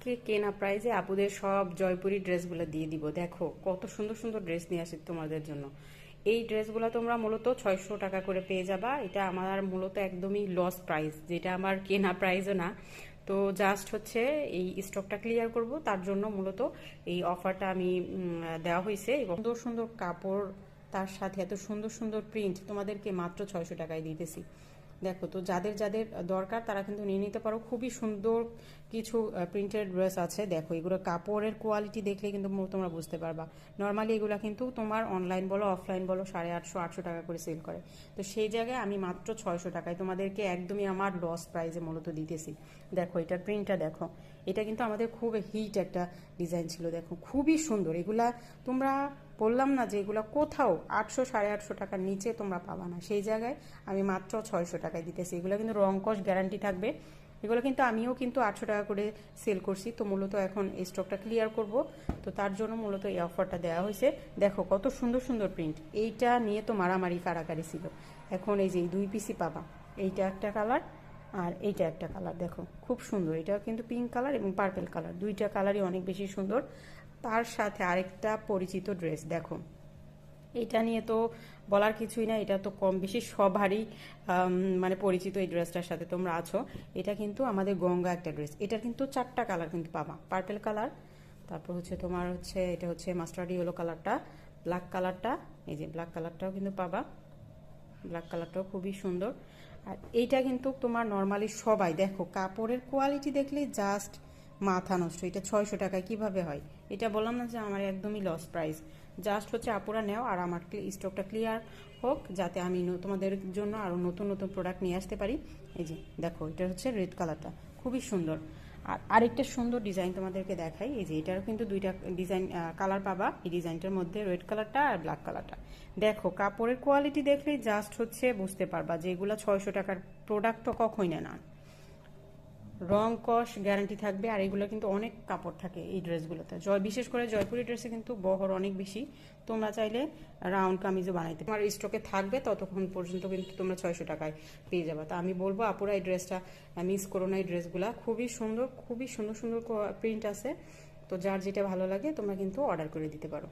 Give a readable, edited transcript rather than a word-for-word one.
আজকে কেনা প্রাইজে আপুদের সব জয়পুরি ড্রেসগুলো দিয়ে দিব। দেখো কত সুন্দর সুন্দর ড্রেস নিয়ে আসি তোমাদের জন্য। এই ড্রেসগুলো তোমরা মূলত 600 টাকা করে পেয়ে যাবা। এটা আমার মূলত একদমই লস প্রাইস, যেটা আমার কেনা প্রাইসও না। তো জাস্ট হচ্ছে এই স্টকটা ক্লিয়ার করব, তার জন্য মূলত এই অফারটা আমি দেওয়া হয়েছে। এবং সুন্দর সুন্দর কাপড়, তার সাথে এত সুন্দর সুন্দর প্রিন্ট তোমাদেরকে মাত্র 600 টাকায় দিতেছি। দেখো, তো যাদের যাদের দরকার তারা কিন্তু নিয়ে নিতে পারো। খুবই সুন্দর কিছু প্রিন্টেড ড্রেস আছে। দেখো, এগুলো কাপড়ের কোয়ালিটি দেখলে কিন্তু তোমরা বুঝতে পারবা। নর্মালি এগুলো কিন্তু তোমার অনলাইন বলো অফলাইন বলো 850 800 টাকা করে সেল করে। তো সেই জায়গায় আমি মাত্র 600 টাকায় তোমাদেরকে একদমই আমার লস প্রাইসে মূলত দিতেছি। দেখো, এটার প্রিন্টটা দেখো। এটা কিন্তু আমাদের খুব হিট একটা ডিজাইন ছিল। দেখো, খুবই সুন্দর। এগুলা তোমরা বললাম না যে এগুলো কোথাও 800 850 টাকার নিচে তোমরা পাবা না, সেই জায়গায় আমি মাত্র 600 টাকায় দিতেছি। এগুলো কিন্তু রং কস গ্যারান্টি থাকবে। এগুলো কিন্তু আমিও কিন্তু 800 টাকা করে সেল করছি। তো মূলত এখন এই স্টকটা ক্লিয়ার করব, তো তার জন্য মূলত এই অফারটা দেওয়া হয়েছে। দেখো কত সুন্দর সুন্দর প্রিন্ট। এইটা নিয়ে তো মারামারি কারাকারি ছিল। এখন এই যে এই 2 পিসই পাবা। এইটা একটা কালার আর এইটা একটা কালার। দেখো খুব সুন্দর। এটা কিন্তু পিঙ্ক কালার এবং পার্পেল কালার, দুইটা কালারই অনেক বেশি সুন্দর। তার সাথে আরেকটা পরিচিত ড্রেস। দেখো, এটা নিয়ে তো বলার কিছুই না, এটা তো কম বেশি সবারই মানে পরিচিত এই ড্রেসটার সাথে তোমরা আছো। এটা কিন্তু আমাদের গঙ্গা একটা ড্রেস। এটার কিন্তু 4টা কালার কিন্তু পাবা। পার্পেল কালার, তারপর হচ্ছে তোমার হচ্ছে এটা হচ্ছে মাস্টার্ড ইয়েলো কালারটা, ব্ল্যাক কালারটা, এই যে ব্ল্যাক কালারটাও কিন্তু পাবা। ব্ল্যাক কালারটাও খুবই সুন্দর। আর এইটা কিন্তু তোমার নর্মালি সবাই, দেখো কাপড়ের কোয়ালিটি দেখলে জাস্ট মাথা নষ্ট। এটা 600 টাকায় কিভাবে হয়? এটা বললাম না যে আমার একদমই লস প্রাইস। জাস্ট হচ্ছে আপুরা নেও আর আমার স্টকটা ক্লিয়ার হোক, যাতে আমি তোমাদের জন্য আরও নতুন নতুন প্রোডাক্ট নিয়ে আসতে পারি। এই যে দেখো, এটা হচ্ছে রেড কালারটা, খুবই সুন্দর। আর আরেকটা সুন্দর ডিজাইন তোমাদেরকে দেখাই। এই যে এটারও কিন্তু দুইটা ডিজাইন কালার পাবা এই ডিজাইনটার মধ্যে, রেড কালারটা আর ব্ল্যাক কালারটা। দেখো কাপড়ের কোয়ালিটি দেখলেই জাস্ট হচ্ছে বুঝতে পারবা যে এগুলো 600 টাকার প্রোডাক্ট তো কখনোই না। রং কস গ্যারান্টি থাকবে। আর এগুলো কিন্তু অনেক কাপড় থাকে এই ড্রেসগুলোতে। বিশেষ করে জয়পুরি ড্রেসে কিন্তু বহর অনেক বেশি। তোমরা চাইলে রাউন্ড কামিজও বানাইতে তোমার স্টকে থাকবে, ততক্ষণ পর্যন্ত কিন্তু তোমরা 600 টাকায় পেয়ে যাবে। তা আমি বলবো আপুরা এই ড্রেসটা মিস করো না। এই ড্রেসগুলা খুবই সুন্দর, খুবই সুন্দর সুন্দর প্রিন্ট আছে। তো যার যেটা ভালো লাগে তোমরা কিন্তু অর্ডার করে দিতে পারো।